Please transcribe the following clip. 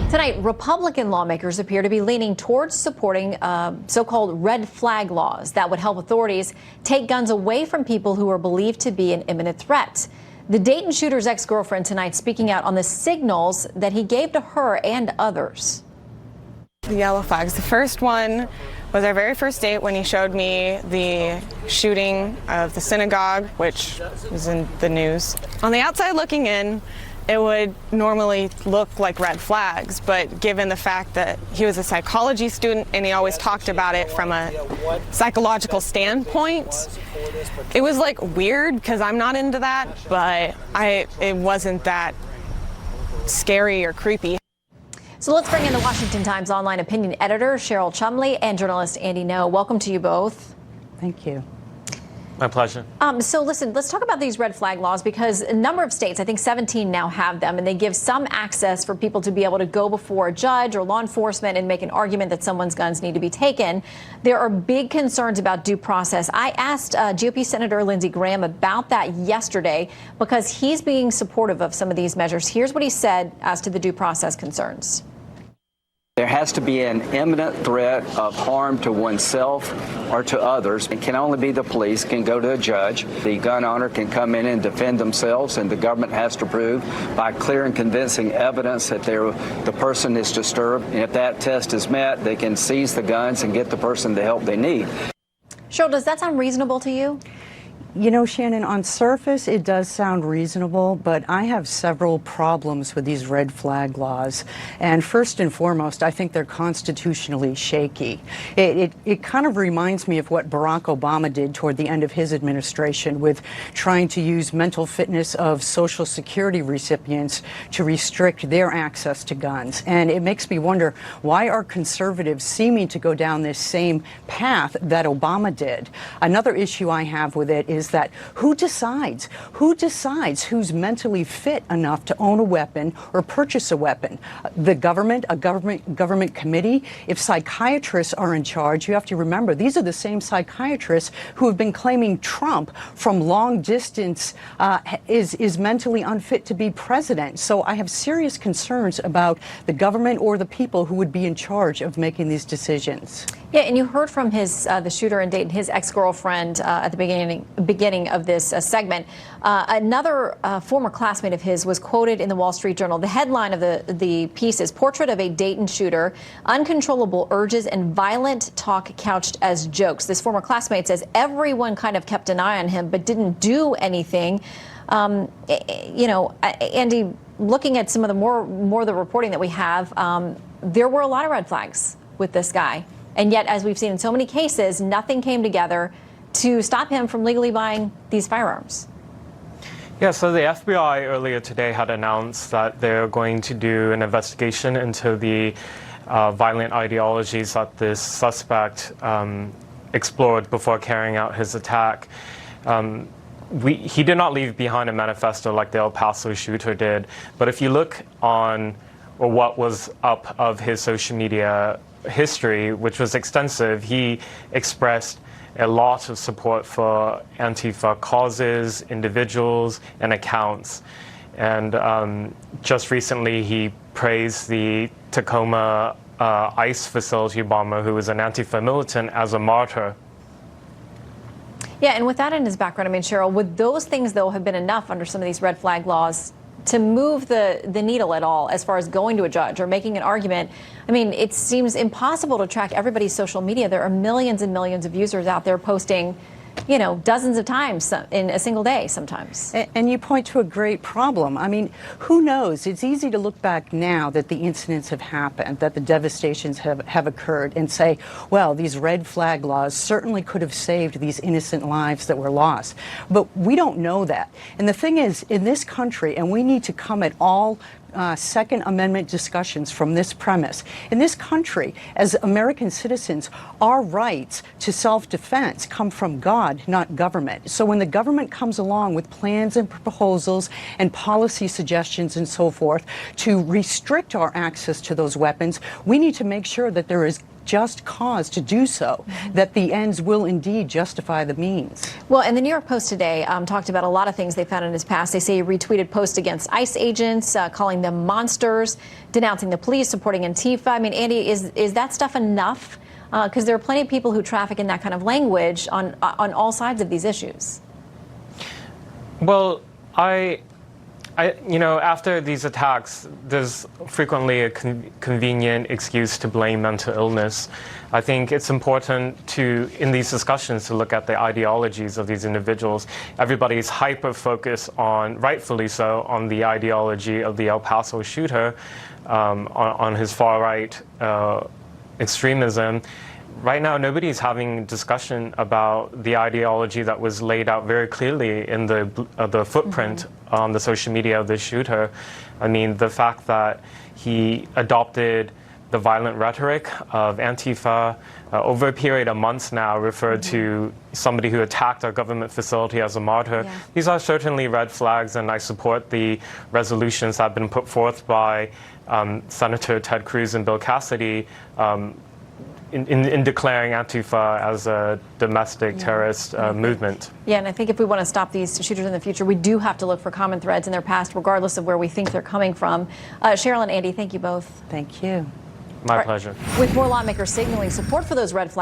Tonight, Republican lawmakers appear to be leaning towards supporting so-called red flag laws that would help authorities take guns away from people who are believed to be an imminent threat. The Dayton shooter's ex-girlfriend tonight speaking out on the signals that he gave to her and others. The yellow flags. The first one was our very first date when he showed me the shooting of the synagogue, which was in the news. On the outside looking in, it would normally look like red flags, but given the fact that he was a psychology student and he always talked about it from a psychological standpoint, it was like weird because I'm not into that, but it wasn't that scary or creepy. So let's bring in the Washington Times online opinion editor, Cheryl Chumley, and journalist Andy No. Welcome to you both. Thank you. My pleasure. So listen, let's talk about these red flag laws because a number of states, I think 17 now have them, and they give some access for people to be able to go before a judge or law enforcement and make an argument that someone's guns need to be taken. There are big concerns about due process. I asked GOP Senator Lindsey Graham about that yesterday because he's being supportive of some of these measures. Here's what he said as to the due process concerns. There has to be an imminent threat of harm to oneself or to others. It can only be the police, can go to a judge. The gun owner can come in and defend themselves, and the government has to prove by clear and convincing evidence that the person is disturbed. And if that test is met, they can seize the guns and get the person the help they need. Cheryl, does that sound reasonable to you? You know, Shannon, on surface, it does sound reasonable, but I have several problems with these red flag laws. And first and foremost, I think they're constitutionally shaky. It kind of reminds me of what Barack Obama did toward the end of his administration with trying to use mental fitness of Social Security recipients to restrict their access to guns. And it makes me wonder, why are conservatives seeming to go down this same path that Obama did? Another issue I have with it is that who decides who's mentally fit enough to own a weapon or purchase a weapon? The government, a government committee? If psychiatrists are in charge, you have to remember these are the same psychiatrists who have been claiming Trump from long distance is mentally unfit to be president. So I have serious concerns about the government or the people who would be in charge of making these decisions. Yeah, and you heard from the shooter in Dayton, his ex-girlfriend at the beginning of this segment. Another former classmate of his was quoted in the Wall Street Journal. The headline of the piece is "Portrait of a Dayton Shooter: Uncontrollable Urges and Violent Talk Couched as Jokes." This former classmate says everyone kind of kept an eye on him but didn't do anything. You know, Andy, looking at some of the more of the reporting that we have, there were a lot of red flags with this guy. And yet, as we've seen in so many cases, nothing came together to stop him from legally buying these firearms. Yeah, so the FBI earlier today had announced that they're going to do an investigation into the violent ideologies that this suspect explored before carrying out his attack. He did not leave behind a manifesto like the El Paso shooter did, but if you look on or what was up of his social media history, which was extensive, he expressed a lot of support for Antifa causes, individuals, and accounts. And just recently, he praised the Tacoma ICE facility bomber, who was an Antifa militant, as a martyr. Yeah, and with that in his background, I mean, Cheryl, would those things, though, have been enough under some of these red flag laws to move the needle at all as far as going to a judge or making an argument? I mean, it seems impossible to track everybody's social media. There are millions and millions of users out there posting, you know, dozens of times in a single day sometimes. And you point to a great problem. I mean, who knows? It's easy to look back now that the incidents have happened, that the devastations have occurred, and say, well, these red flag laws certainly could have saved these innocent lives that were lost. But we don't know that. And the thing is, in this country, and we need to come at all Second Amendment discussions from this premise. In this country, as American citizens, our rights to self-defense come from God, not government. So when the government comes along with plans and proposals and policy suggestions and so forth to restrict our access to those weapons, we need to make sure that there is just cause to do so, that the ends will indeed justify the means. Well, and the New York Post today talked about a lot of things they found in his past. They say he retweeted posts against ICE agents, calling them monsters, denouncing the police, supporting Antifa. I mean, Andy, is that stuff enough? Because there are plenty of people who traffic in that kind of language on all sides of these issues. Well, after these attacks, there's frequently a convenient excuse to blame mental illness. I think it's important to, in these discussions, to look at the ideologies of these individuals. Everybody's hyper-focused on, rightfully so, on the ideology of the El Paso shooter, on his far-right extremism. Right now, nobody's having discussion about the ideology that was laid out very clearly in the footprint on the social media of the shooter. I mean, the fact that he adopted the violent rhetoric of Antifa over a period of months now, referred to somebody who attacked our government facility as a martyr. Yeah. These are certainly red flags, and I support the resolutions that have been put forth by Senator Ted Cruz and Bill Cassidy in declaring Antifa as a domestic terrorist movement. Yeah, and I think if we want to stop these shooters in the future, we do have to look for common threads in their past, regardless of where we think they're coming from. Cheryl and Andy, thank you both. Thank you. My pleasure. With more lawmakers signaling support for those red flags.